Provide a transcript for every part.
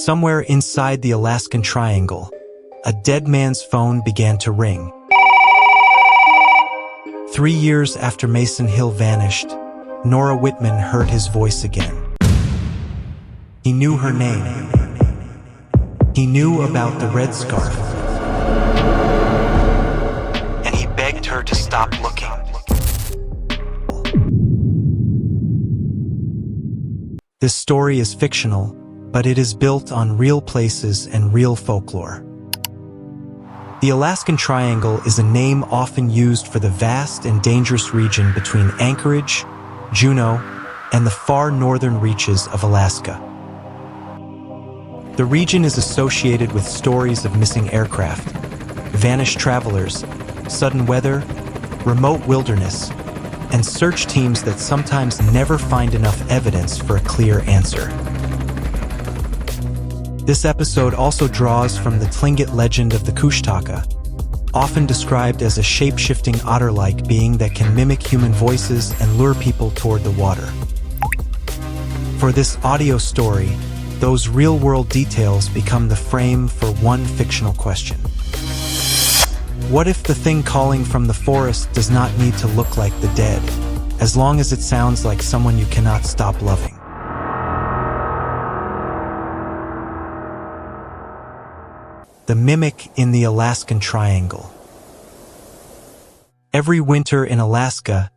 Somewhere inside the Alaskan Triangle, a dead man's phone began to ring. 3 years after Mason Hill vanished, Nora Whitman heard his voice again. He knew her name. He knew about the red scarf. And he begged her to stop looking. This story is fictional, but it is built on real places and real folklore. The Alaskan Triangle is a name often used for the vast and dangerous region between Anchorage, Juneau, and the far northern reaches of Alaska. The region is associated with stories of missing aircraft, vanished travelers, sudden weather, remote wilderness, and search teams that sometimes never find enough evidence for a clear answer. This episode also draws from the Tlingit legend of the Kushtaka, often described as a shape-shifting otter-like being that can mimic human voices and lure people toward the water. For this audio story, those real-world details become the frame for one fictional question. What if the thing calling from the forest does not need to look like the dead, as long as it sounds like someone you cannot stop loving? The mimic in the Alaskan Triangle. Every winter in Alaska,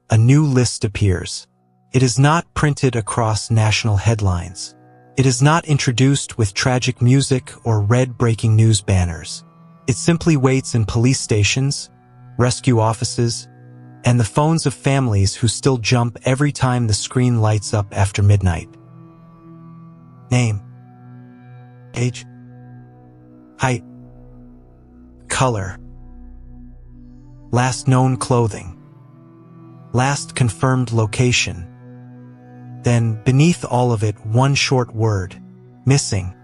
a new list appears. It is not printed across national headlines. It is not introduced with tragic music or red breaking news banners. It simply waits in police stations, rescue offices, and the phones of families who still jump every time the screen lights up after midnight. Name, age, height, color, last known clothing, last confirmed location. Then, beneath all of it, one short word: missing.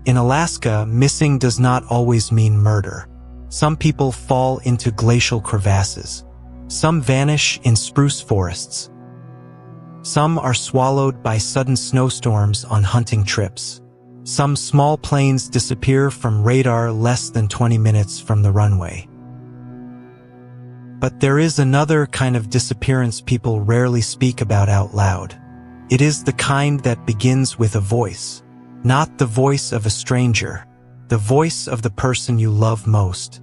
In Alaska, missing does not always mean murder. Some people fall into glacial crevasses. Some vanish in spruce forests. Some are swallowed by sudden snowstorms on hunting trips. Some small planes disappear from radar less than 20 minutes from the runway. But there is another kind of disappearance people rarely speak about out loud. It is the kind that begins with a voice. Not the voice of a stranger, the voice of the person you love most.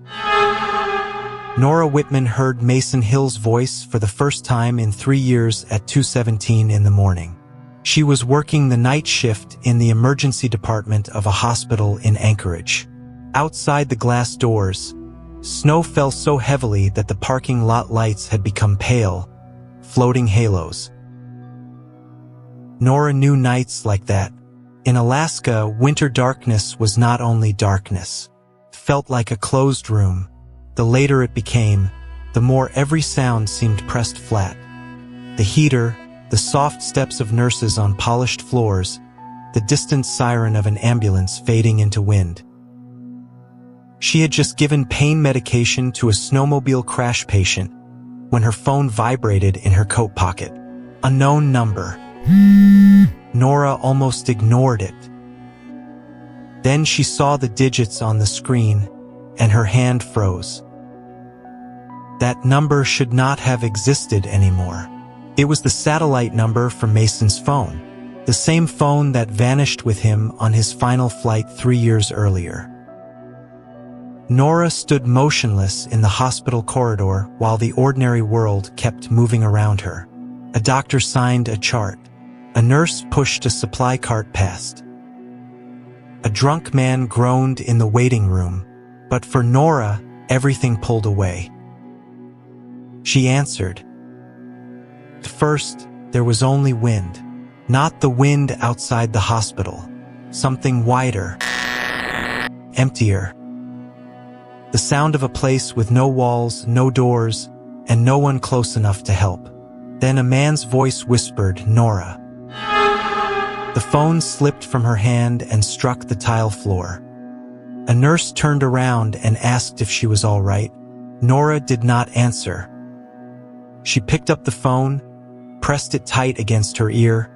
Nora Whitman heard Mason Hill's voice for the first time in 3 years at 2:17 in the morning. She was working the night shift in the emergency department of a hospital in Anchorage. Outside the glass doors, snow fell so heavily that the parking lot lights had become pale, floating halos. Nora knew nights like that. In Alaska, winter darkness was not only darkness. It felt like a closed room. The later it became, the more every sound seemed pressed flat. The heater, the soft steps of nurses on polished floors, the distant siren of an ambulance fading into wind. She had just given pain medication to a snowmobile crash patient when her phone vibrated in her coat pocket. Unknown number. Nora almost ignored it. Then she saw the digits on the screen, and her hand froze. That number should not have existed anymore. It was the satellite number from Mason's phone, the same phone that vanished with him on his final flight 3 years earlier. Nora stood motionless in the hospital corridor while the ordinary world kept moving around her. A doctor signed a chart. A nurse pushed a supply cart past. A drunk man groaned in the waiting room, but for Nora, everything pulled away. She answered. At first, there was only wind. Not the wind outside the hospital. Something wider. Emptier. The sound of a place with no walls, no doors, and no one close enough to help. Then a man's voice whispered, "Nora." The phone slipped from her hand and struck the tile floor. A nurse turned around and asked if she was all right. Nora did not answer. She picked up the phone, pressed it tight against her ear,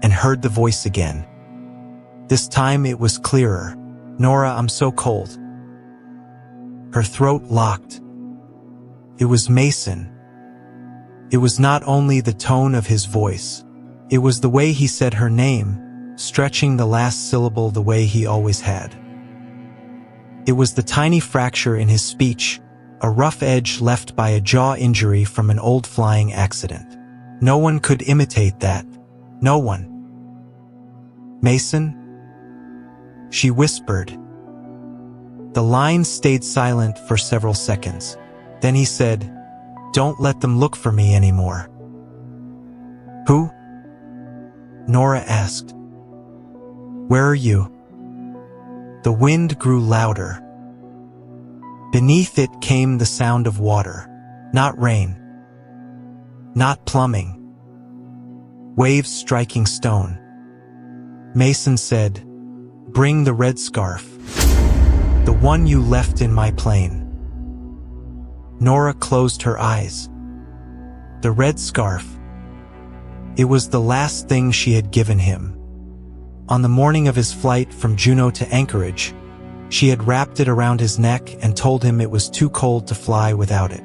and heard the voice again. This time it was clearer. "Nora, I'm so cold." Her throat locked. It was Mason. It was not only the tone of his voice. It was the way he said her name, stretching the last syllable the way he always had. It was the tiny fracture in his speech, a rough edge left by a jaw injury from an old flying accident. No one could imitate that. No one. "Mason?" she whispered. The line stayed silent for several seconds. Then he said, "Don't let them look for me anymore." "Who?" Nora asked. "Where are you?" The wind grew louder. Beneath it came the sound of water. Not rain. Not plumbing. Waves striking stone. Mason said, "Bring the red scarf. The one you left in my plane." Nora closed her eyes. The red scarf. It was the last thing she had given him. On the morning of his flight from Juneau to Anchorage, she had wrapped it around his neck and told him it was too cold to fly without it.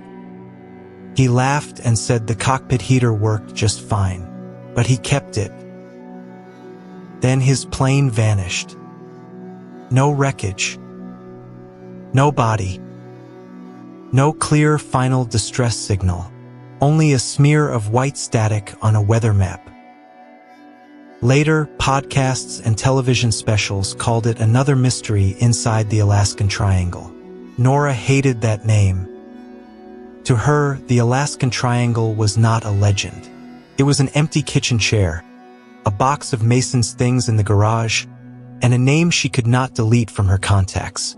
He laughed and said the cockpit heater worked just fine, but he kept it. Then his plane vanished. No wreckage. No body. No clear final distress signal. Only a smear of white static on a weather map. Later, podcasts and television specials called it another mystery inside the Alaskan Triangle. Nora hated that name. To her, the Alaskan Triangle was not a legend. It was an empty kitchen chair, a box of Mason's things in the garage, and a name she could not delete from her contacts.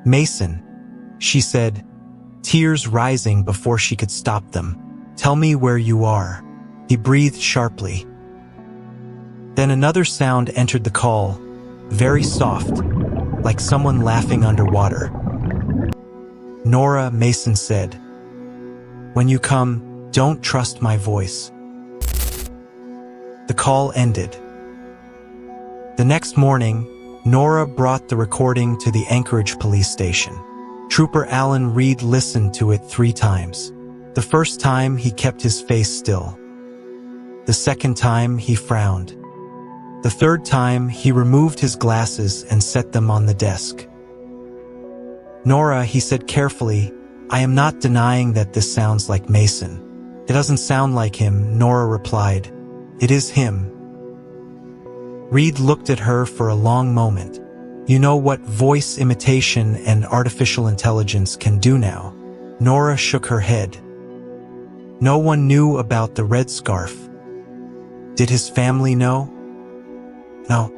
"Mason," she said, tears rising before she could stop them. "Tell me where you are." He breathed sharply. Then another sound entered the call, very soft, like someone laughing underwater. "Nora," Mason said, "when you come, don't trust my voice." The call ended. The next morning, Nora brought the recording to the Anchorage police station. Trooper Alan Reed listened to it 3 times. The first time, he kept his face still. The second time, he frowned. The third time, he removed his glasses and set them on the desk. "Nora," he said carefully, "I am not denying that this sounds like Mason." "It doesn't sound like him," Nora replied. "It is him." Reed looked at her for a long moment. "You know what voice imitation and artificial intelligence can do now?" Nora shook her head. "No one knew about the red scarf." "Did his family know?" "No."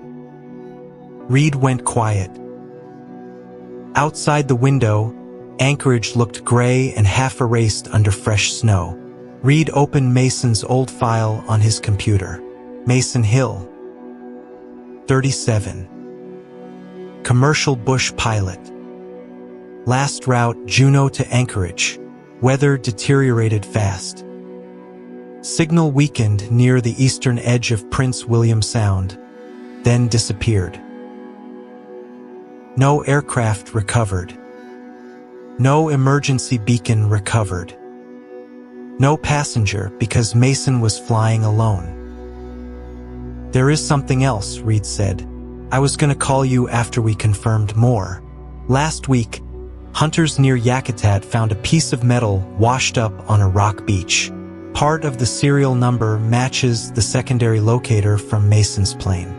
Reed went quiet. Outside the window, Anchorage looked gray and half-erased under fresh snow. Reed opened Mason's old file on his computer. Mason Hill. 37. Commercial bush pilot. Last route Juneau to Anchorage. Weather deteriorated fast. Signal weakened near the eastern edge of Prince William Sound, then disappeared. No aircraft recovered. No emergency beacon recovered. No passenger because Mason was flying alone. "There is something else," Reed said. "I was going to call you after we confirmed more." Last week, hunters near Yakutat found a piece of metal washed up on a rock beach. Part of the serial number matches the secondary locator from Mason's plane.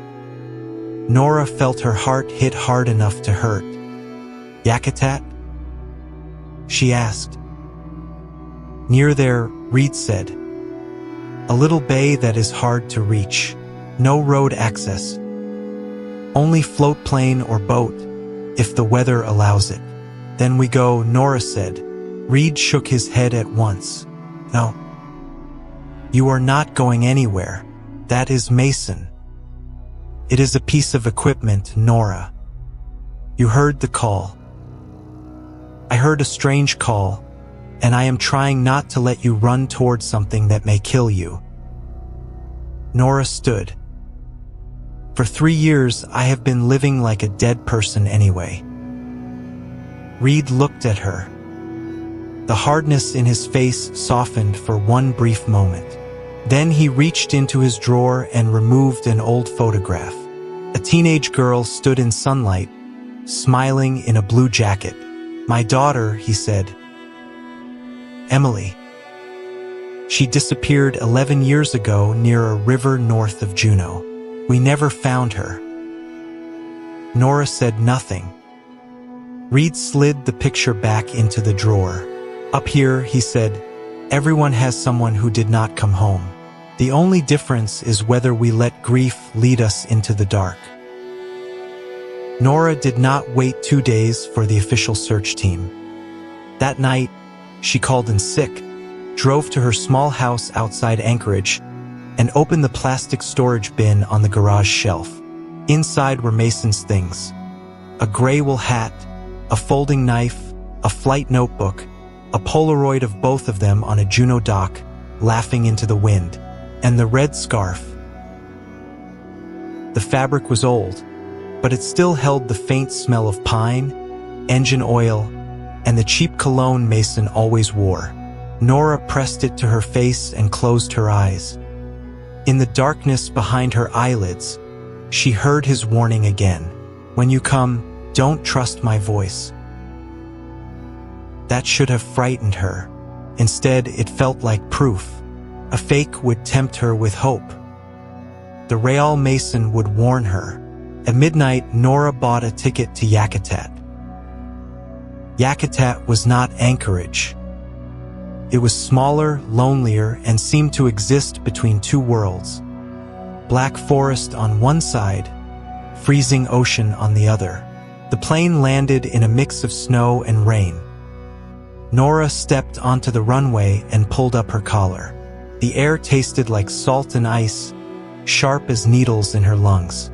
Nora felt her heart hit hard enough to hurt. "Yakutat?" she asked. "Near there," Reed said. "A little bay that is hard to reach. No road access. Only float plane or boat, if the weather allows it." "Then we go," Nora said. Reed shook his head at once. "No. You are not going anywhere. That is Mason. It is a piece of equipment, Nora. You heard the call." "I heard a strange call, and I am trying not to let you run towards something that may kill you." Nora stood. For 3 years, I have been living like a dead person anyway. Reed looked at her. The hardness in his face softened for one brief moment. Then he reached into his drawer and removed an old photograph. A teenage girl stood in sunlight, smiling in a blue jacket. "My daughter," he said. "Emily. She disappeared 11 years ago near a river north of Juneau. We never found her." Nora said nothing. Reed slid the picture back into the drawer. "Up here," he said, "everyone has someone who did not come home. The only difference is whether we let grief lead us into the dark." Nora did not wait 2 days for the official search team. That night, she called in sick, drove to her small house outside Anchorage, and opened the plastic storage bin on the garage shelf. Inside were Mason's things: a gray wool hat, a folding knife, a flight notebook, a Polaroid of both of them on a Juneau dock, laughing into the wind, and the red scarf. The fabric was old, but it still held the faint smell of pine, engine oil, and the cheap cologne Mason always wore. Nora pressed it to her face and closed her eyes. In the darkness behind her eyelids, she heard his warning again. "When you come, don't trust my voice." That should have frightened her. Instead, it felt like proof. A fake would tempt her with hope. The Real Mason would warn her. At midnight, Nora bought a ticket to Yakutat. Yakutat was not Anchorage. It was smaller, lonelier, and seemed to exist between two worlds. Black forest on one side, freezing ocean on the other. The plane landed in a mix of snow and rain. Nora stepped onto the runway and pulled up her collar. The air tasted like salt and ice, sharp as needles in her lungs.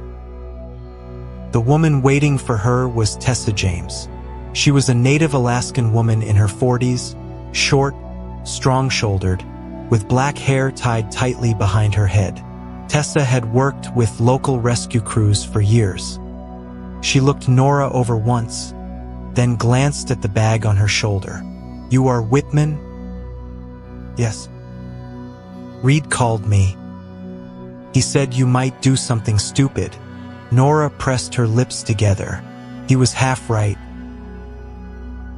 The woman waiting for her was Tessa James. She was a native Alaskan woman in her 40s, short, strong-shouldered, with black hair tied tightly behind her head. Tessa had worked with local rescue crews for years. She looked Nora over once, then glanced at the bag on her shoulder. "You are Whitman?" "Yes." "Reed called me. He said you might do something stupid." Nora pressed her lips together. He was half right.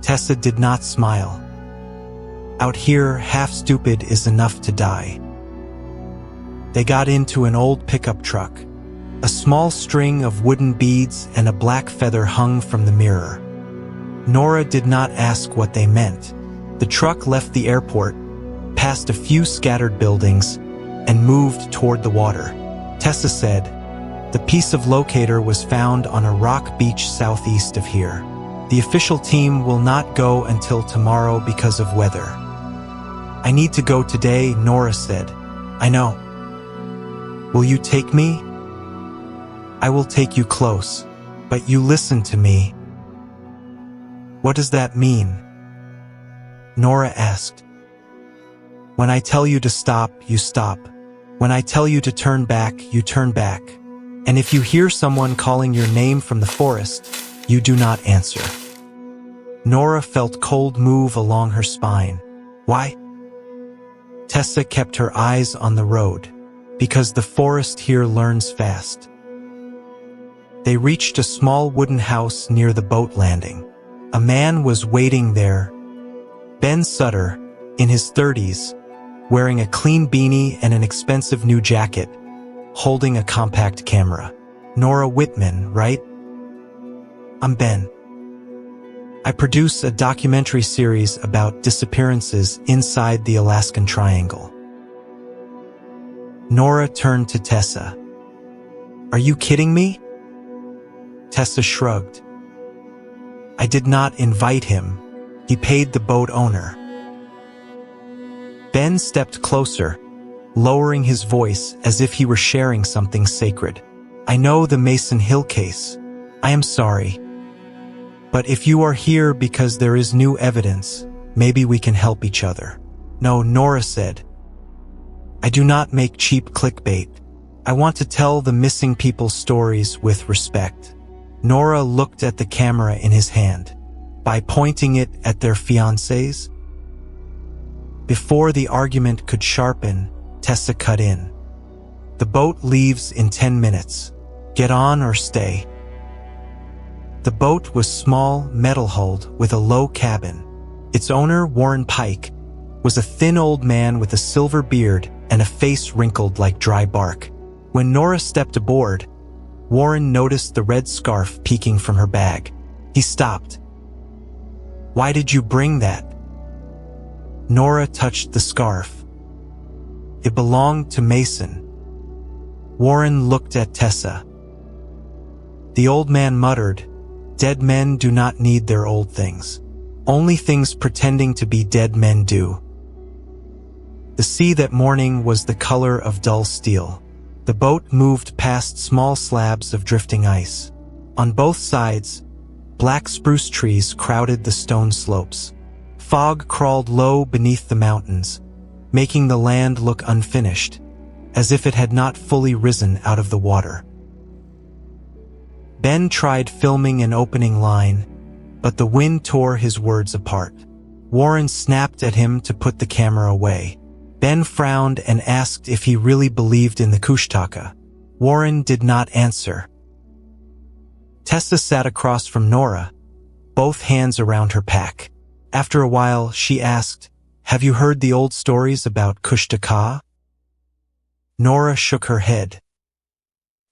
Tessa did not smile. Out here, half stupid is enough to die. They got into an old pickup truck. A small string of wooden beads and a black feather hung from the mirror. Nora did not ask what they meant. The truck left the airport, passed a few scattered buildings, and moved toward the water. Tessa said, "The piece of locator was found on a rock beach southeast of here. The official team will not go until tomorrow because of weather." "I need to go today," Nora said. "I know. Will you take me?" "I will take you close, but you listen to me." "What does that mean?" Nora asked. "When I tell you to stop, you stop. When I tell you to turn back, you turn back. And if you hear someone calling your name from the forest, you do not answer." Nora felt cold move along her spine. "Why?" Tessa kept her eyes on the road. "Because the forest here learns fast." They reached a small wooden house near the boat landing. A man was waiting there. Ben Sutter, in his 30s, wearing a clean beanie and an expensive new jacket, holding a compact camera. "Nora Whitman, right?" "I'm Ben. I produce a documentary series about disappearances inside the Alaskan Triangle." Nora turned to Tessa. "Are you kidding me?" Tessa shrugged. "I did not invite him. He paid the boat owner." Ben stepped closer, lowering his voice as if he were sharing something sacred. "I know the Mason Hill case. I am sorry. But if you are here because there is new evidence, maybe we can help each other." "No," Nora said. "I do not make cheap clickbait. I want to tell the missing people's stories with respect. Nora looked at the camera in his hand. By pointing it at their fiancés? Before the argument could sharpen, Tessa cut in. The boat leaves in 10 minutes. Get on or stay. The boat was small, metal-hulled, with a low cabin. Its owner, Warren Pike, was a thin old man with a silver beard and a face wrinkled like dry bark. When Nora stepped aboard, Warren noticed the red scarf peeking from her bag. He stopped. Why did you bring that? Nora touched the scarf. It belonged to Mason. Warren looked at Tessa. The old man muttered, "Dead men do not need their old things. Only things pretending to be dead men do." The sea that morning was the color of dull steel. The boat moved past small slabs of drifting ice. On both sides, black spruce trees crowded the stone slopes. Fog crawled low beneath the mountains, making the land look unfinished, as if it had not fully risen out of the water. Ben tried filming an opening line, but the wind tore his words apart. Warren snapped at him to put the camera away. Ben frowned and asked if he really believed in the Kushtaka. Warren did not answer. Tessa sat across from Nora, both hands around her pack. After a while, she asked, "Have you heard the old stories about Kushtaka?" Nora shook her head.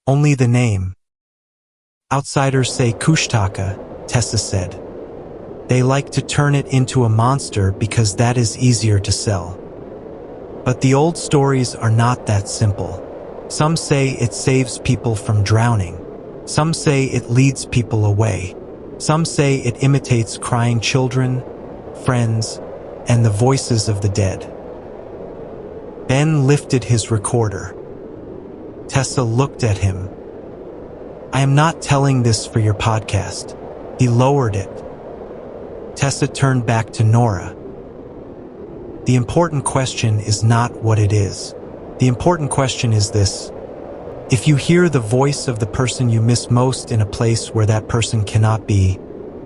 "Only the name." "Outsiders say Kushtaka," Tessa said. "They like to turn it into a monster because that is easier to sell. But the old stories are not that simple. Some say it saves people from drowning. Some say it leads people away. Some say it imitates crying children, friends, and the voices of the dead." Ben lifted his recorder. Tessa looked at him. "I am not telling this for your podcast." He lowered it. Tessa turned back to Nora. "The important question is not what it is. The important question is this. If you hear the voice of the person you miss most in a place where that person cannot be,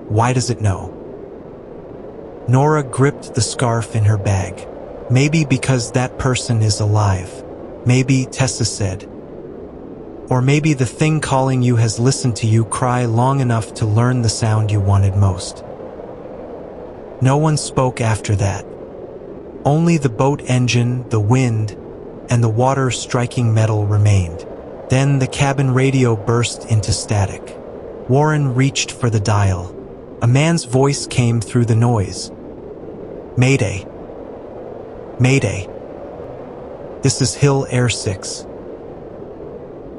why does it know?" Nora gripped the scarf in her bag. "Maybe because that person is alive. Maybe," Tessa said. "Or maybe the thing calling you has listened to you cry long enough to learn the sound you wanted most." No one spoke after that. Only the boat engine, the wind, and the water striking metal remained. Then the cabin radio burst into static. Warren reached for the dial. A man's voice came through the noise. "Mayday. Mayday. This is Hill Air 6.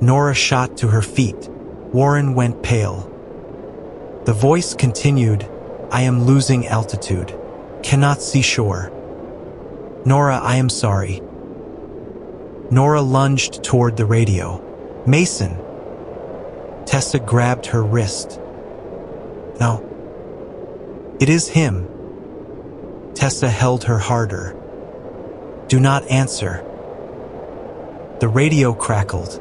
Nora shot to her feet. Warren went pale. The voice continued, "I am losing altitude. Cannot see shore. Nora, I am sorry." Nora lunged toward the radio. "Mason!" Tessa grabbed her wrist. "No. It is him." Tessa held her harder. "Do not answer." The radio crackled.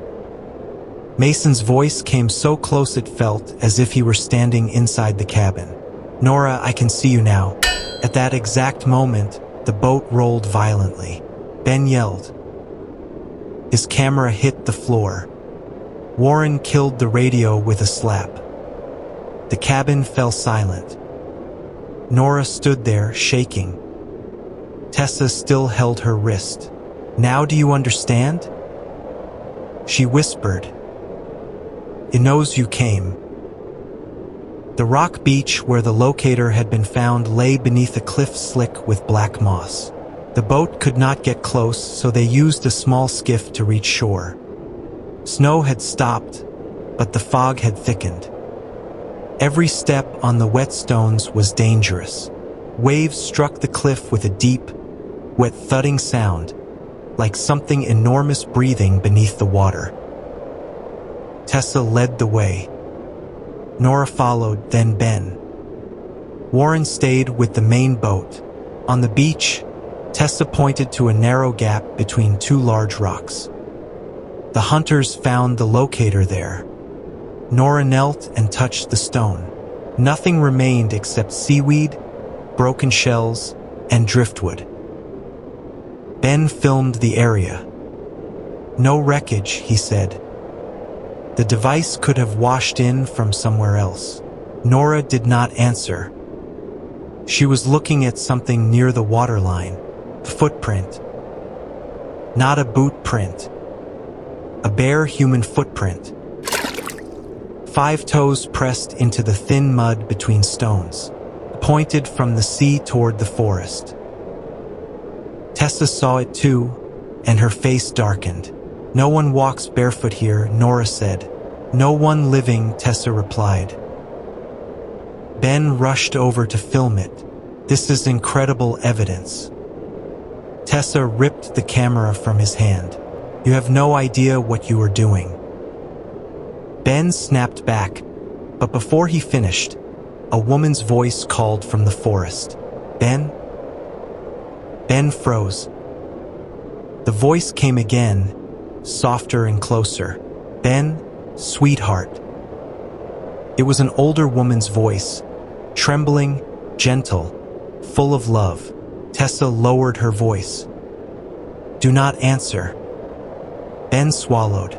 Mason's voice came so close it felt as if he were standing inside the cabin. "Nora, I can see you now." At that exact moment, the boat rolled violently. Ben yelled. His camera hit the floor. Warren killed the radio with a slap. The cabin fell silent. Nora stood there, shaking. Tessa still held her wrist. "Now do you understand?" She whispered. "It knows you came." The rock beach where the locator had been found lay beneath a cliff slick with black moss. The boat could not get close, so they used a small skiff to reach shore. Snow had stopped, but the fog had thickened. Every step on the wet stones was dangerous. Waves struck the cliff with a deep, wet thudding sound, like something enormous breathing beneath the water. Tessa led the way. Nora followed, then Ben. Warren stayed with the main boat. On the beach, Tessa pointed to a narrow gap between two large rocks. The hunters found the locator there. Nora knelt and touched the stone. Nothing remained except seaweed, broken shells, and driftwood. Ben filmed the area. "No wreckage," he said. "The device could have washed in from somewhere else." Nora did not answer. She was looking at something near the waterline. A footprint. Not a boot print. A bare human footprint. 5 toes pressed into the thin mud between stones, pointed from the sea toward the forest. Tessa saw it too, and her face darkened. "No one walks barefoot here," Nora said. "No one living," Tessa replied. Ben rushed over to film it. "This is incredible evidence." Tessa ripped the camera from his hand. "You have no idea what you are doing." Ben snapped back, but before he finished, a woman's voice called from the forest. "Ben?" Ben froze. The voice came again, softer and closer. "Ben, sweetheart." It was an older woman's voice, trembling, gentle, full of love. Tessa lowered her voice. "Do not answer." Ben swallowed.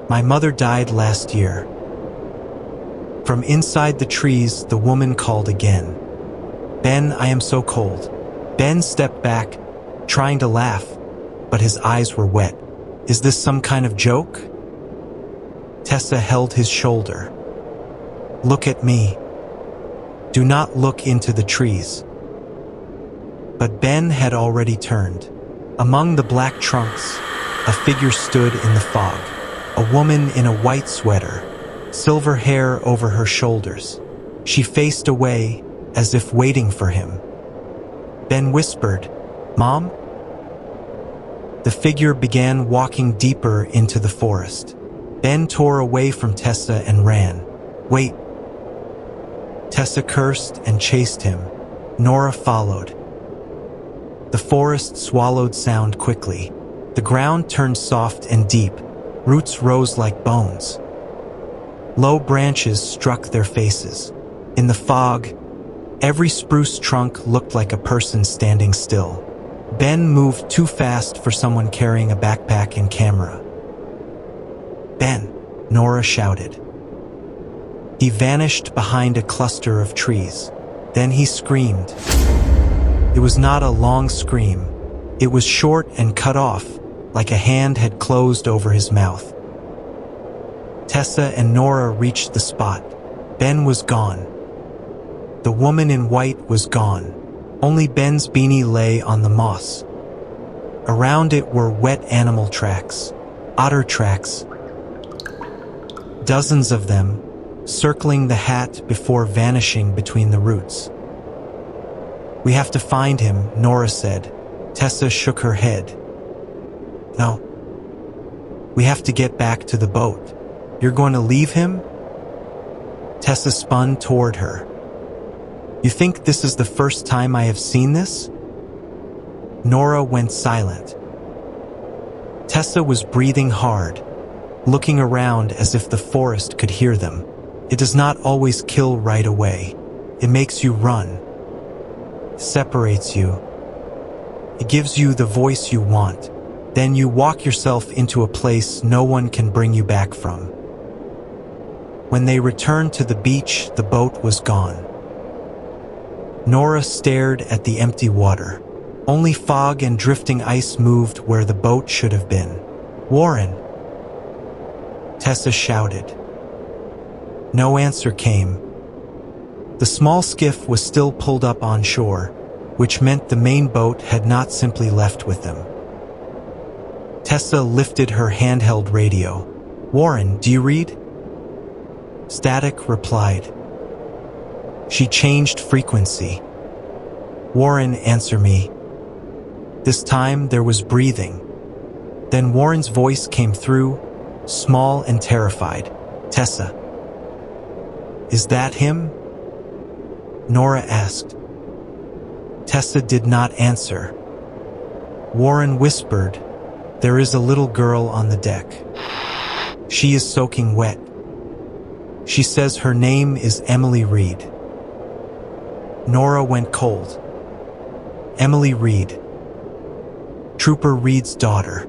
"My mother died last year." From inside the trees, the woman called again. "Ben, I am so cold." Ben stepped back, trying to laugh, but his eyes were wet. "Is this some kind of joke?" Tessa held his shoulder. "Look at me. Do not look into the trees." But Ben had already turned. Among the black trunks, a figure stood in the fog. A woman in a white sweater, silver hair over her shoulders. She faced away, as if waiting for him. Ben whispered, "Mom?" The figure began walking deeper into the forest. Ben tore away from Tessa and ran. "Wait." Tessa cursed and chased him. Nora followed. The forest swallowed sound quickly. The ground turned soft and deep. Roots rose like bones. Low branches struck their faces. In the fog, every spruce trunk looked like a person standing still. Ben moved too fast for someone carrying a backpack and camera. "Ben!" Nora shouted. He vanished behind a cluster of trees. Then he screamed. It was not a long scream. It was short and cut off, like a hand had closed over his mouth. Tessa and Nora reached the spot. Ben was gone. The woman in white was gone. Only Ben's beanie lay on the moss. Around it were wet animal tracks, otter tracks, dozens of them, circling the hat before vanishing between the roots. "We have to find him," Nora said. Tessa shook her head. "No. We have to get back to the boat." "You're going to leave him?" Tessa spun toward her. "You think this is the first time I have seen this?" Nora went silent. Tessa was breathing hard, looking around as if the forest could hear them. It does not always kill right away. It makes you run. Separates you. It gives you the voice you want. Then you walk yourself into a place no one can bring you back from. When they returned to the beach, the boat was gone. Nora stared at the empty water. Only fog and drifting ice moved where the boat should have been. "Warren!" Tessa shouted. No answer came. The small skiff was still pulled up on shore, which meant the main boat had not simply left with them. Tessa lifted her handheld radio. "Warren, do you read?" Static replied. She changed frequency. "Warren, answer me." This time there was breathing. Then Warren's voice came through, small and terrified. "Tessa." "Is that him?" Nora asked. Tessa did not answer. Warren whispered, There is a little girl on the deck. She is soaking wet. She says her name is Emily Reed. Nora went cold. Emily Reed. Trooper Reed's daughter.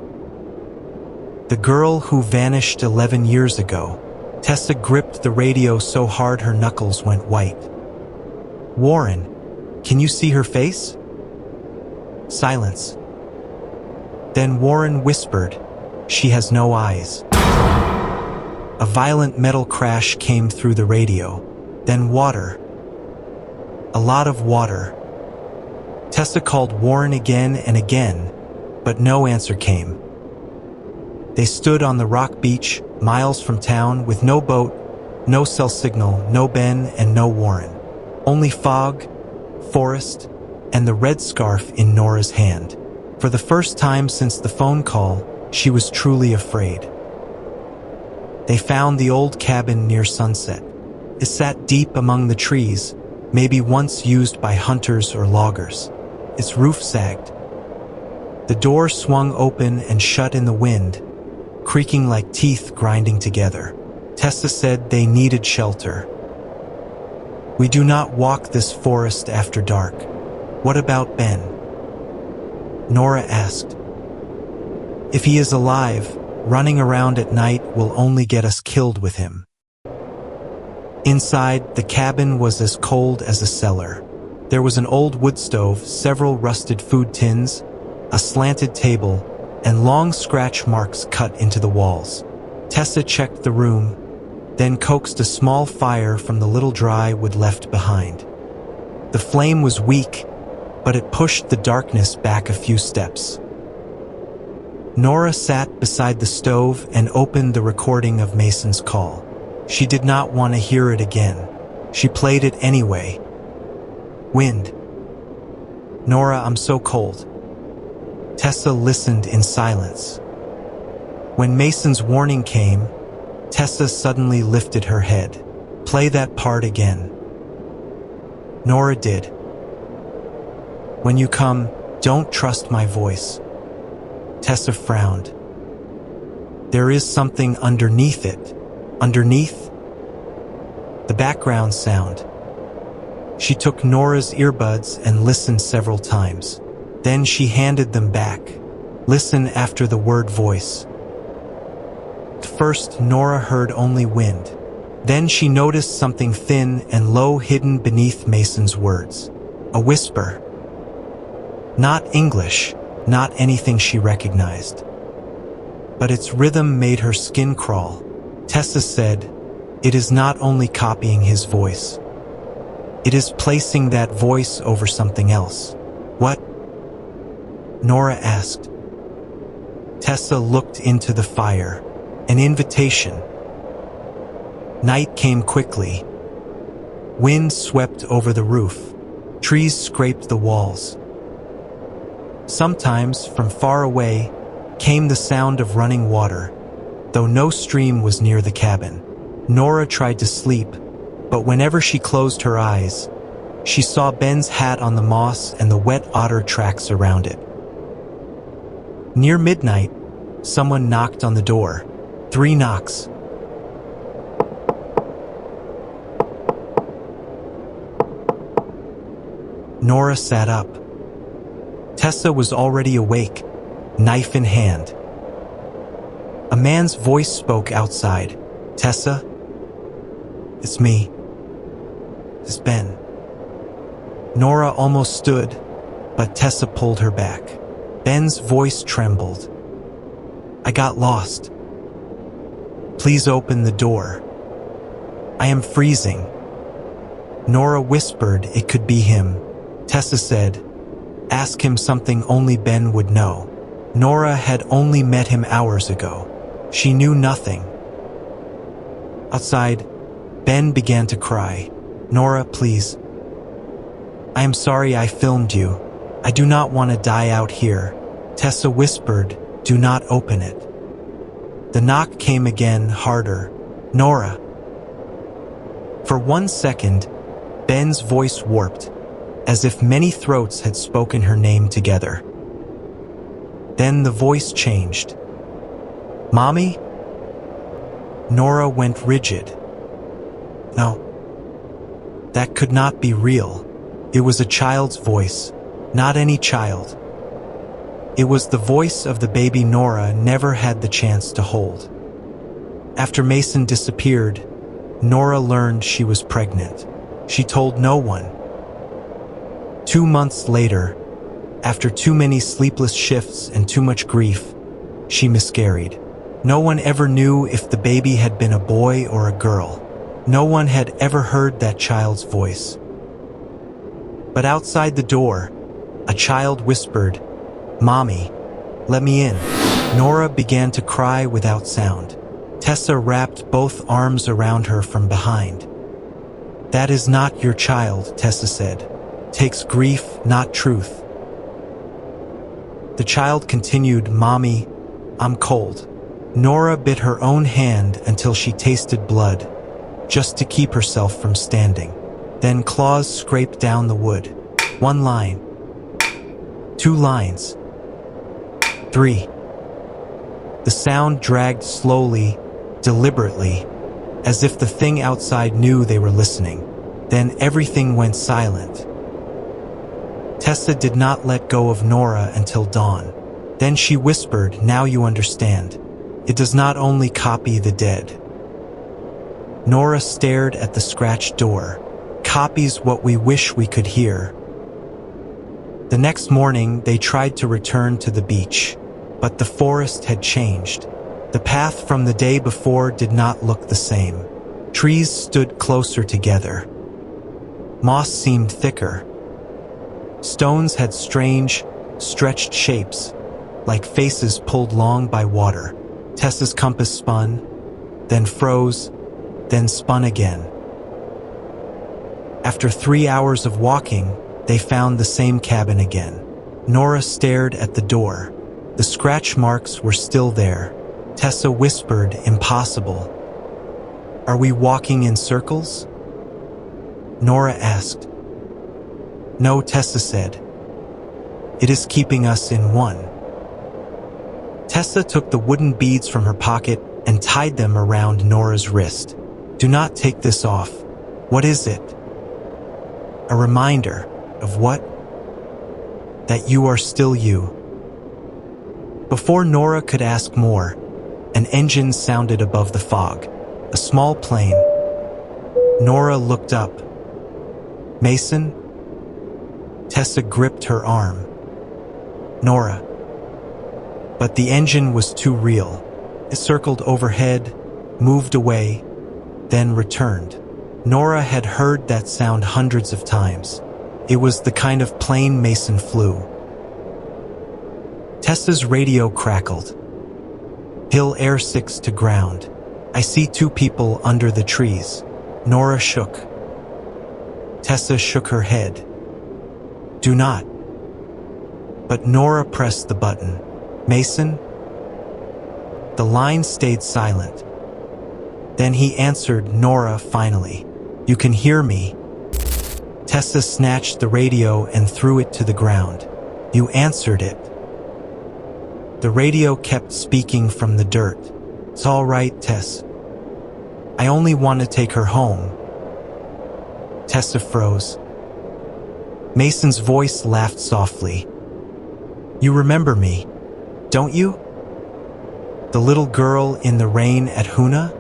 The girl who vanished 11 years ago. Tessa gripped the radio so hard her knuckles went white. Warren, can you see her face? Silence. Then Warren whispered, she has no eyes. A violent metal crash came through the radio. Then water. A lot of water. Tessa called Warren again and again, but no answer came. They stood on the rock beach, miles from town, with no boat, no cell signal, no Ben, and no Warren. Only fog, forest, and the red scarf in Nora's hand. For the first time since the phone call, she was truly afraid. They found the old cabin near sunset. It sat deep among the trees, maybe once used by hunters or loggers. Its roof sagged. The door swung open and shut in the wind, creaking like teeth grinding together. Tessa said they needed shelter. We do not walk this forest after dark. What about Ben? Nora asked. If he is alive, running around at night will only get us killed with him. Inside, the cabin was as cold as a cellar. There was an old wood stove, several rusted food tins, a slanted table, and long scratch marks cut into the walls. Tessa checked the room, then coaxed a small fire from the little dry wood left behind. The flame was weak, but it pushed the darkness back a few steps. Nora sat beside the stove and opened the recording of Mason's call. She did not want to hear it again. She played it anyway. Wind. Nora, I'm so cold. Tessa listened in silence. When Mason's warning came, Tessa suddenly lifted her head. Play that part again. Nora did. When you come, don't trust my voice. Tessa frowned. There is something underneath it. Underneath? The background sound. She took Nora's earbuds and listened several times. Then she handed them back. Listen after the word voice. At first, Nora heard only wind. Then she noticed something thin and low hidden beneath Mason's words. A whisper. Not English, not anything she recognized. But its rhythm made her skin crawl. Tessa said, it is not only copying his voice. It is placing that voice over something else. What? Nora asked. Tessa looked into the fire. An invitation. Night came quickly. Wind swept over the roof. Trees scraped the walls. Sometimes, from far away, came the sound of running water, though no stream was near the cabin. Nora tried to sleep, but whenever she closed her eyes, she saw Ben's hat on the moss and the wet otter tracks around it. Near midnight, someone knocked on the door. 3 knocks. Nora sat up. Tessa was already awake, knife in hand. A man's voice spoke outside. Tessa? It's me. It's Ben. Nora almost stood, but Tessa pulled her back. Ben's voice trembled. I got lost. Please open the door. I am freezing. Nora whispered it could be him. Tessa said, ask him something only Ben would know. Nora had only met him hours ago. She knew nothing. Outside, Ben began to cry. Nora, please. I am sorry I filmed you. I do not want to die out here. Tessa whispered, do not open it. The knock came again, harder. Nora. For 1 second, Ben's voice warped, as if many throats had spoken her name together. Then the voice changed. "Mommy?" Nora went rigid. No. That could not be real. It was a child's voice, not any child. It was the voice of the baby Nora never had the chance to hold. After Mason disappeared, Nora learned she was pregnant. She told no one. 2 months later, after too many sleepless shifts and too much grief, she miscarried. No one ever knew if the baby had been a boy or a girl. No one had ever heard that child's voice. But outside the door, a child whispered, "Mommy, let me in." Nora began to cry without sound. Tessa wrapped both arms around her from behind. "That is not your child," Tessa said. "Takes grief, not truth." The child continued, "Mommy, I'm cold." Nora bit her own hand until she tasted blood, just to keep herself from standing. Then claws scraped down the wood. 1 line. 2 lines. 3. The sound dragged slowly, deliberately, as if the thing outside knew they were listening. Then everything went silent. Tessa did not let go of Nora until dawn. Then she whispered, "Now you understand. It does not only copy the dead." Nora stared at the scratched door. "Copies what we wish we could hear." The next morning, they tried to return to the beach, but the forest had changed. The path from the day before did not look the same. Trees stood closer together. Moss seemed thicker. Stones had strange, stretched shapes, like faces pulled long by water. Tessa's compass spun, then froze, then spun again. After 3 hours of walking, they found the same cabin again. Nora stared at the door. The scratch marks were still there. Tessa whispered, "Impossible. Are we walking in circles?" Nora asked. "No," Tessa said. "It is keeping us in one." Tessa took the wooden beads from her pocket and tied them around Nora's wrist. "Do not take this off." "What is it?" "A reminder." "Of what?" "That you are still you." Before Nora could ask more, an engine sounded above the fog. A small plane. Nora looked up. "Mason?" Tessa gripped her arm. "Nora." But the engine was too real. It circled overhead, moved away, then returned. Nora had heard that sound hundreds of times. It was the kind of plane Mason flew. Tessa's radio crackled. "Hill Air 6 to ground. I see 2 people under the trees." Nora shook. Tessa shook her head. "Do not." But Nora pressed the button. "Mason?" The line stayed silent. Then he answered. "Nora, finally. You can hear me." Tessa snatched the radio and threw it to the ground. "You answered it." The radio kept speaking from the dirt. "It's all right, Tess. I only want to take her home." Tessa froze. Mason's voice laughed softly. "You remember me, don't you? The little girl in the rain at Huna?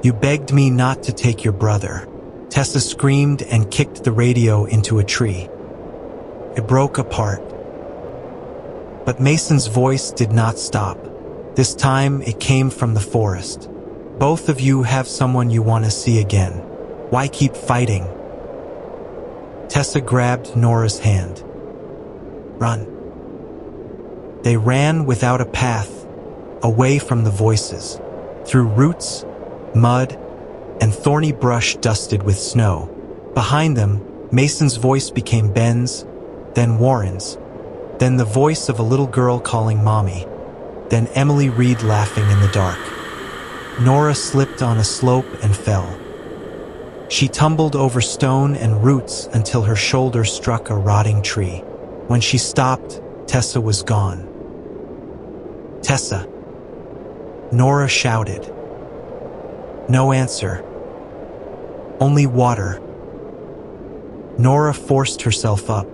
You begged me not to take your brother." Tessa screamed and kicked the radio into a tree. It broke apart. But Mason's voice did not stop. This time it came from the forest. "Both of you have someone you want to see again. Why keep fighting?" Tessa grabbed Nora's hand. "Run." They ran without a path, away from the voices, through roots, mud, and thorny brush dusted with snow. Behind them, Mason's voice became Ben's, then Warren's, then the voice of a little girl calling Mommy, then Emily Reed laughing in the dark. Nora slipped on a slope and fell. She tumbled over stone and roots until her shoulder struck a rotting tree. When she stopped, Tessa was gone. "Tessa." Nora shouted. No answer. Only water. Nora forced herself up.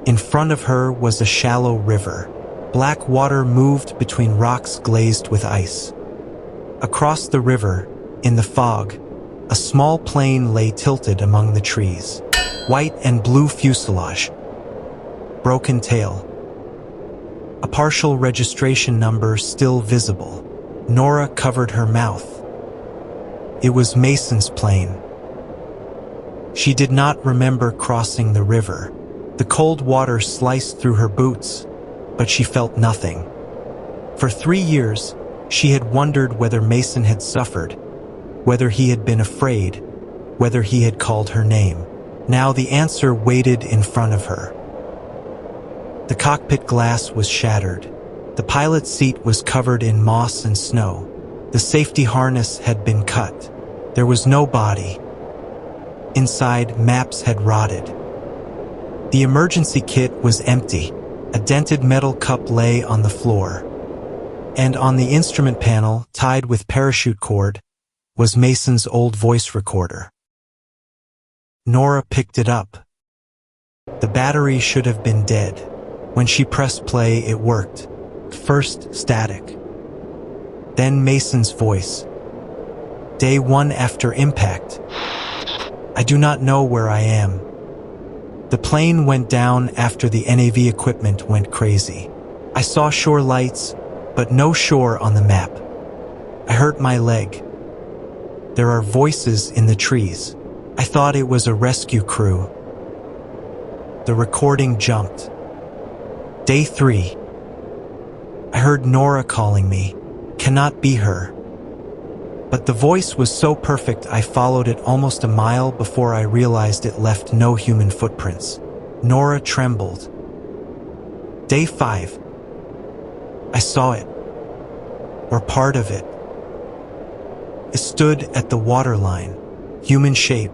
In front of her was a shallow river. Black water moved between rocks glazed with ice. Across the river, in the fog, a small plane lay tilted among the trees. White and blue fuselage. Broken tail. A partial registration number still visible. Nora covered her mouth. It was Mason's plane. She did not remember crossing the river. The cold water sliced through her boots, but she felt nothing. For 3 years, she had wondered whether Mason had suffered, whether he had been afraid, whether he had called her name. Now the answer waited in front of her. The cockpit glass was shattered. The pilot's seat was covered in moss and snow. The safety harness had been cut. There was no body. Inside, maps had rotted. The emergency kit was empty. A dented metal cup lay on the floor. And on the instrument panel, tied with parachute cord, was Mason's old voice recorder. Nora picked it up. The battery should have been dead. When she pressed play, it worked. First static. Then Mason's voice. Day 1 after impact. I do not know where I am. The plane went down after the NAV equipment went crazy. I saw shore lights, but no shore on the map. I hurt my leg. There are voices in the trees. I thought it was a rescue crew. The recording jumped. Day 3. I heard Nora calling me. Cannot be her. But the voice was so perfect I followed it almost a mile before I realized it left no human footprints. Nora trembled. Day 5. I saw it. Or part of it. It stood at the waterline. Human shape.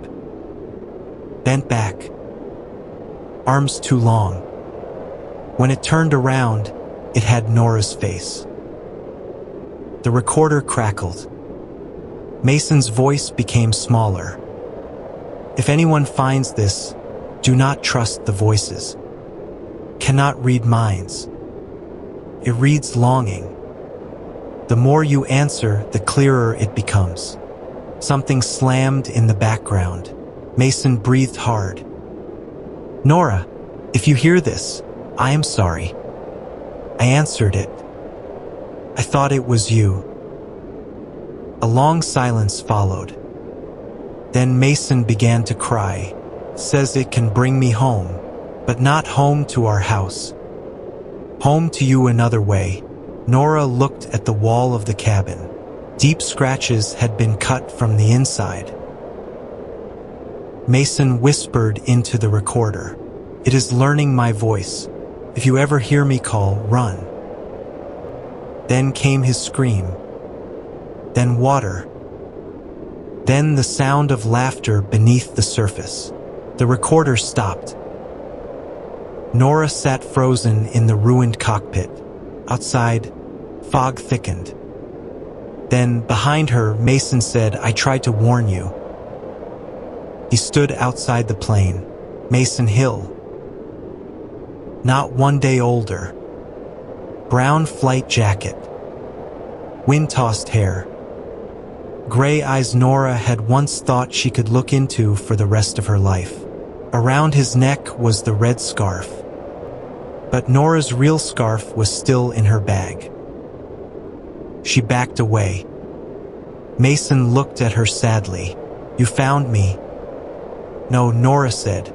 Bent back. Arms too long. When it turned around, it had Nora's face. The recorder crackled. Mason's voice became smaller. If anyone finds this, do not trust the voices. Cannot read minds. It reads longing. The more you answer, the clearer it becomes. Something slammed in the background. Mason breathed hard. Nora, if you hear this, I am sorry. I answered it. I thought it was you. A long silence followed. Then Mason began to cry. Says it can bring me home, but not home to our house. Home to you another way. Nora looked at the wall of the cabin. Deep scratches had been cut from the inside. Mason whispered into the recorder. It is learning my voice. If you ever hear me call, run. Then came his scream. Then water. Then the sound of laughter beneath the surface. The recorder stopped. Nora sat frozen in the ruined cockpit. Outside, fog thickened. Then, behind her, Mason said, I tried to warn you. He stood outside the plane. Mason Hill. Not 1 day older. Brown flight jacket. Wind-tossed hair. Gray eyes Nora had once thought she could look into for the rest of her life. Around his neck was the red scarf. But Nora's real scarf was still in her bag. She backed away. Mason looked at her sadly. You found me. No, Nora said.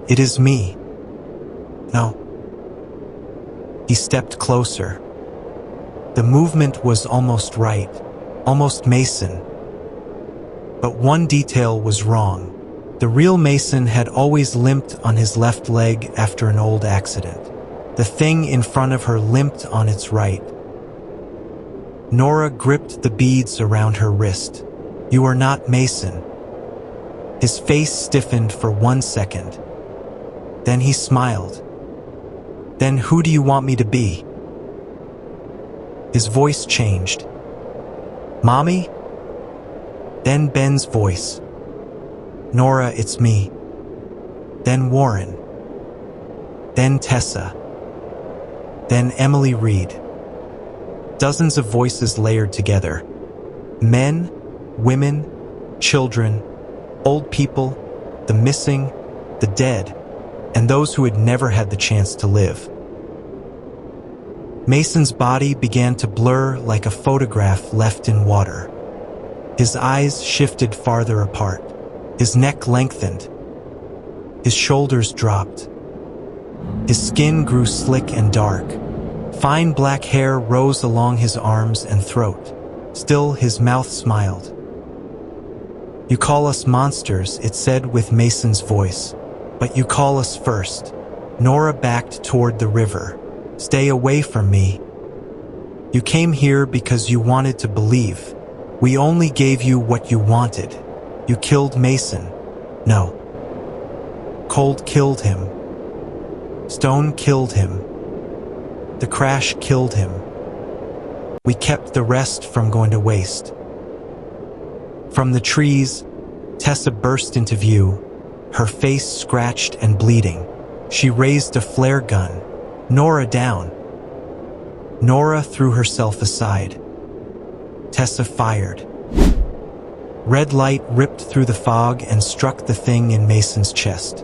It is me. No. He stepped closer. The movement was almost right, almost Mason. But one detail was wrong. The real Mason had always limped on his left leg after an old accident. The thing in front of her limped on its right. Nora gripped the beads around her wrist. You are not Mason. His face stiffened for 1 second. Then he smiled. Then who do you want me to be? His voice changed. "Mommy?" Then Ben's voice. "Nora, it's me." Then Warren. Then Tessa. Then Emily Reed. Dozens of voices layered together. Men, women, children, old people, the missing, the dead, and those who had never had the chance to live. Mason's body began to blur like a photograph left in water. His eyes shifted farther apart. His neck lengthened. His shoulders dropped. His skin grew slick and dark. Fine black hair rose along his arms and throat. Still, his mouth smiled. "You call us monsters," it said with Mason's voice. "But you call us first." Nora backed toward the river. "Stay away from me. You came here because you wanted to believe. We only gave you what you wanted. You killed Mason." "No. Cold killed him. Stone killed him. The crash killed him. We kept the rest from going to waste." From the trees, Tessa burst into view, her face scratched and bleeding. She raised a flare gun. "Nora, down." Nora threw herself aside. Tessa fired. Red light ripped through the fog and struck the thing in Mason's chest.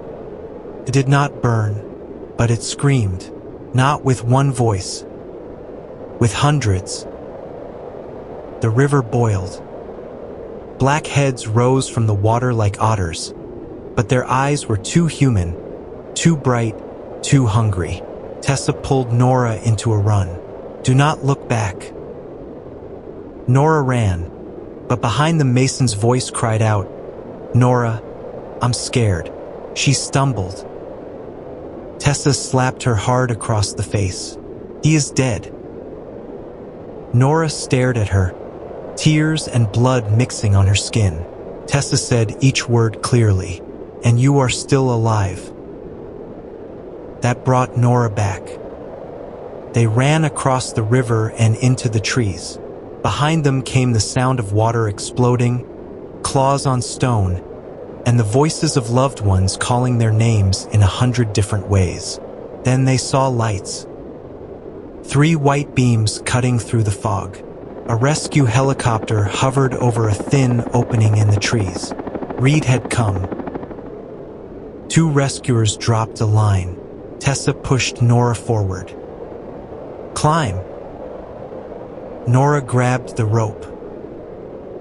It did not burn, but it screamed, not with one voice, with hundreds. The river boiled. Black heads rose from the water like otters, but their eyes were too human, too bright, too hungry. Tessa pulled Nora into a run. "Do not look back." Nora ran, but behind them Mason's voice cried out, "Nora, I'm scared." She stumbled. Tessa slapped her hard across the face. "He is dead." Nora stared at her, tears and blood mixing on her skin. Tessa said each word clearly, "And you are still alive." That brought Nora back. They ran across the river and into the trees. Behind them came the sound of water exploding, claws on stone, and the voices of loved ones calling their names in 100 different ways. Then they saw lights. 3 white beams cutting through the fog. A rescue helicopter hovered over a thin opening in the trees. Reed had come. 2 rescuers dropped a line. Tessa pushed Nora forward. "Climb." Nora grabbed the rope.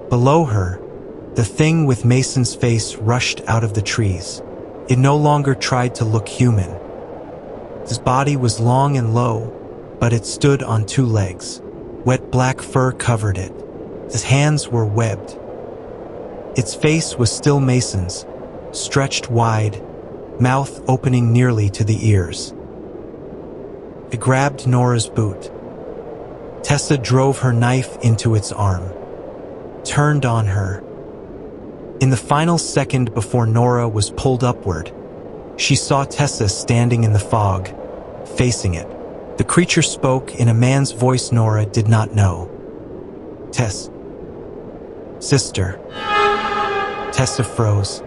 Below her, the thing with Mason's face rushed out of the trees. It no longer tried to look human. His body was long and low, but it stood on 2 legs. Wet black fur covered it. His hands were webbed. Its face was still Mason's, stretched wide, mouth opening nearly to the ears. It grabbed Nora's boot. Tessa drove her knife into its arm, turned on her. In the final second before Nora was pulled upward, she saw Tessa standing in the fog, facing it. The creature spoke in a man's voice Nora did not know. "Tess. Sister." Tessa froze.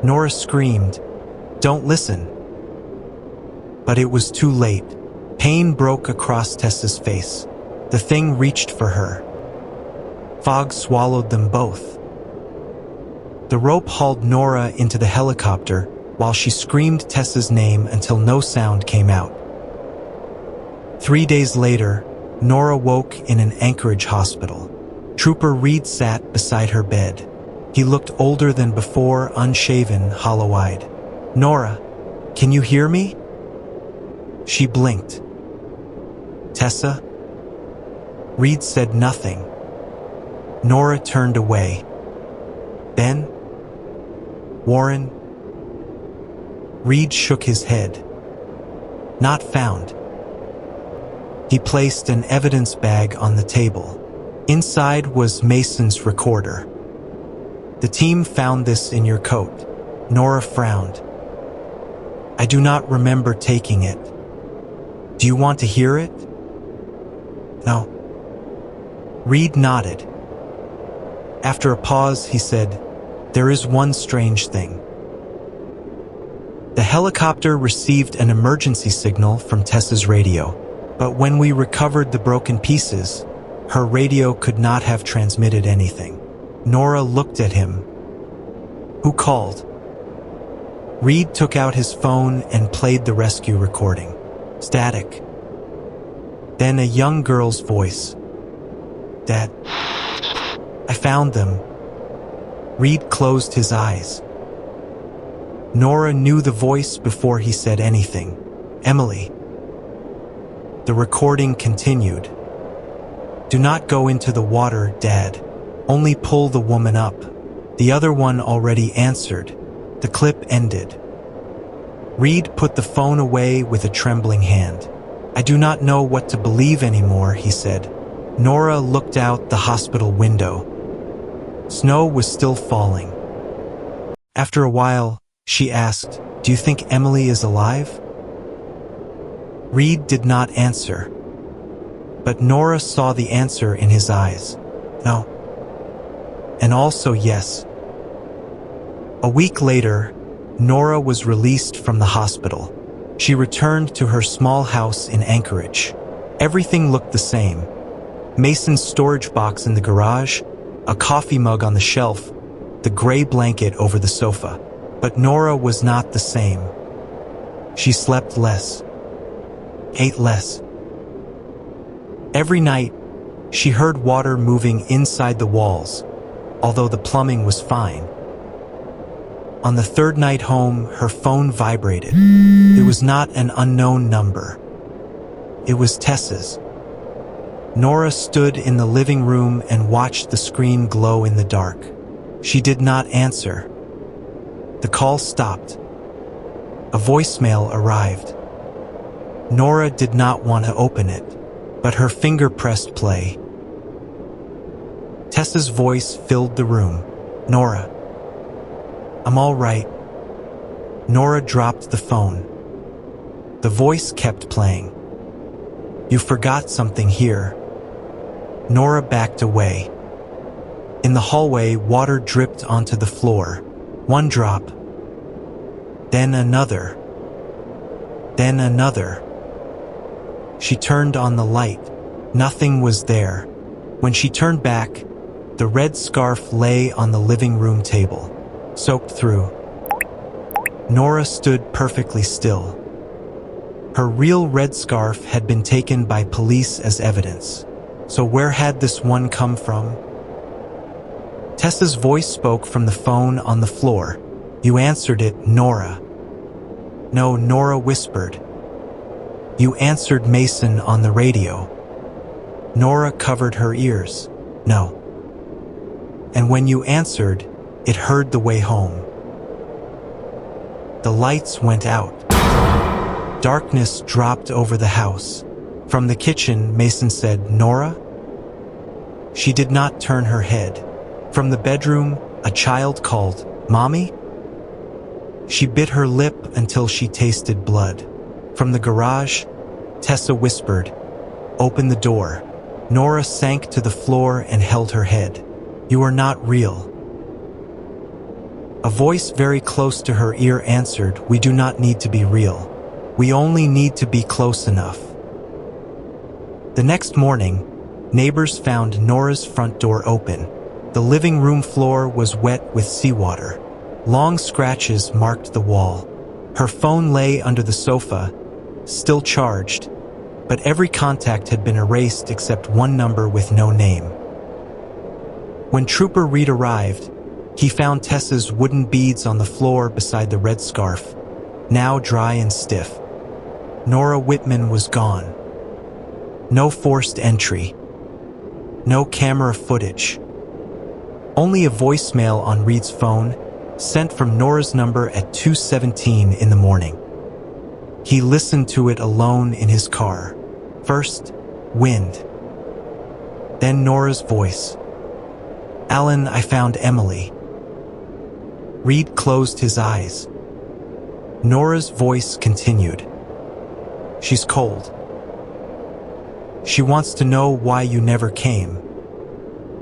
Nora screamed, "Don't listen." But it was too late. Pain broke across Tessa's face. The thing reached for her. Fog swallowed them both. The rope hauled Nora into the helicopter while she screamed Tessa's name until no sound came out. 3 days later, Nora woke in an Anchorage hospital. Trooper Reed sat beside her bed. He looked older than before, unshaven, hollow-eyed. "Nora, can you hear me?" She blinked. "Tessa?" Reed said nothing. Nora turned away. "Ben? Warren?" Reed shook his head. "Not found." He placed an evidence bag on the table. Inside was Mason's recorder. "The team found this in your coat." Nora frowned. "I do not remember taking it." "Do you want to hear it?" No. Reed nodded. After a pause, he said, "There is one strange thing." The helicopter received an emergency signal from Tessa's radio, but when we recovered the broken pieces, her radio could not have transmitted anything. Nora looked at him. "Who called?" Reed took out his phone and played the rescue recording. Static. Then a young girl's voice. "Dad, I found them." Reed closed his eyes. Nora knew the voice before he said anything. "Emily." The recording continued. "Do not go into the water, Dad. Only pull the woman up." The other one already answered. The clip ended. Reed put the phone away with a trembling hand. "I do not know what to believe anymore," he said. Nora looked out the hospital window. Snow was still falling. After a while, she asked, "Do you think Emily is alive?" Reed did not answer, but Nora saw the answer in his eyes. No. And also yes. A week later, Nora was released from the hospital. She returned to her small house in Anchorage. Everything looked the same. Mason's storage box in the garage, a coffee mug on the shelf, the gray blanket over the sofa. But Nora was not the same. She slept less, ate less. Every night, she heard water moving inside the walls, although the plumbing was fine. On the third night home, her phone vibrated. It was not an unknown number. It was Tessa's. Nora stood in the living room and watched the screen glow in the dark. She did not answer. The call stopped. A voicemail arrived. Nora did not want to open it, but her finger pressed play. Tessa's voice filled the room. "Nora, I'm all right." Nora dropped the phone. The voice kept playing. "You forgot something here." Nora backed away. In the hallway, water dripped onto the floor. One drop. Then another. Then another. She turned on the light. Nothing was there. When she turned back, the red scarf lay on the living room table, soaked through. Nora stood perfectly still. Her real red scarf had been taken by police as evidence. So where had this one come from? Tessa's voice spoke from the phone on the floor. "You answered it, Nora." "No," Nora whispered. "You answered Mason on the radio." Nora covered her ears. "No." "And when you answered, it heard the way home." The lights went out. Darkness dropped over the house. From the kitchen, Mason said, "Nora?" She did not turn her head. From the bedroom, a child called, "Mommy?" She bit her lip until she tasted blood. From the garage, Tessa whispered, "Open the door." Nora sank to the floor and held her head. "You are not real." A voice very close to her ear answered, "We do not need to be real. We only need to be close enough." The next morning, neighbors found Nora's front door open. The living room floor was wet with seawater. Long scratches marked the wall. Her phone lay under the sofa, still charged, but every contact had been erased except one number with no name. When Trooper Reed arrived, he found Tessa's wooden beads on the floor beside the red scarf, now dry and stiff. Nora Whitman was gone. No forced entry. No camera footage. Only a voicemail on Reed's phone, sent from Nora's number at 2:17 in the morning. He listened to it alone in his car. First, wind. Then Nora's voice. "Alan, I found Emily." Reed closed his eyes. Nora's voice continued. "She's cold. She wants to know why you never came."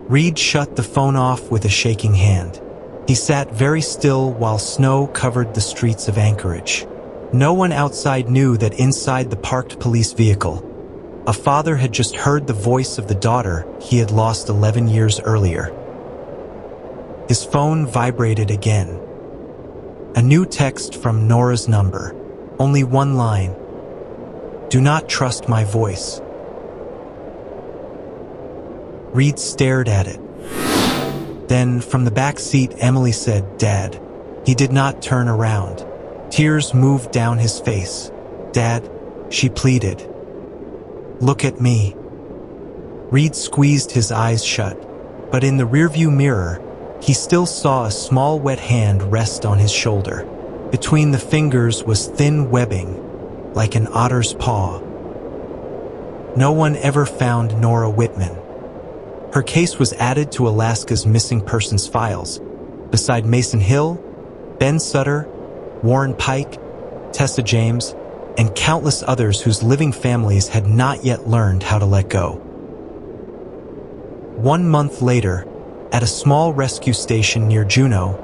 Reed shut the phone off with a shaking hand. He sat very still while snow covered the streets of Anchorage. No one outside knew that inside the parked police vehicle, a father had just heard the voice of the daughter he had lost 11 years earlier. His phone vibrated again. A new text from Nora's number. Only one line. "Do not trust my voice." Reed stared at it. Then, from the back seat, Emily said, "Dad." He did not turn around. Tears moved down his face. "Dad," she pleaded. "Look at me." Reed squeezed his eyes shut, but in the rearview mirror, he still saw a small wet hand rest on his shoulder. Between the fingers was thin webbing, like an otter's paw. No one ever found Nora Whitman. Her case was added to Alaska's missing persons files, beside Mason Hill, Ben Sutter, Warren Pike, Tessa James, and countless others whose living families had not yet learned how to let go. 1 month later, at a small rescue station near Juneau,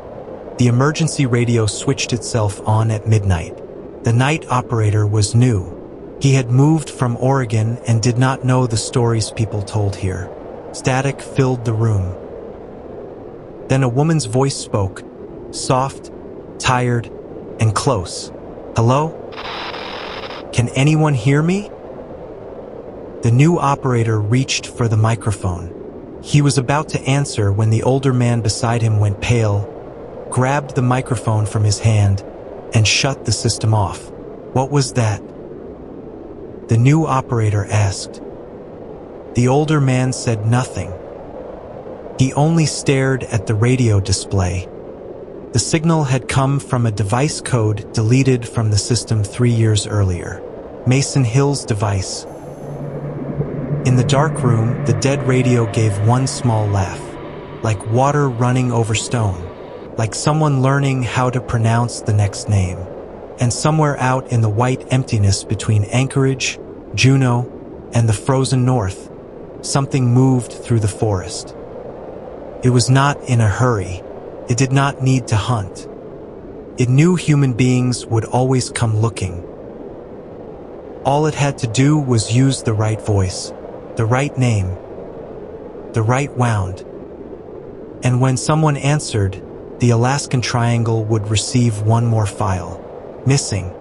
the emergency radio switched itself on at midnight. The night operator was new. He had moved from Oregon and did not know the stories people told here. Static filled the room. Then a woman's voice spoke, soft, tired, and close. "Hello? Can anyone hear me?" The new operator reached for the microphone. He was about to answer when the older man beside him went pale, grabbed the microphone from his hand, and shut the system off. "What was that?" the new operator asked. The older man said nothing. He only stared at the radio display. The signal had come from a device code deleted from the system 3 years earlier. Mason Hill's device. In the dark room, the dead radio gave one small laugh, like water running over stone, like someone learning how to pronounce the next name. And somewhere out in the white emptiness between Anchorage, Juneau, and the frozen north, something moved through the forest. It was not in a hurry. It did not need to hunt. It knew human beings would always come looking. All it had to do was use the right voice, the right name, the right wound. And when someone answered, the Alaskan Triangle would receive one more file. Missing.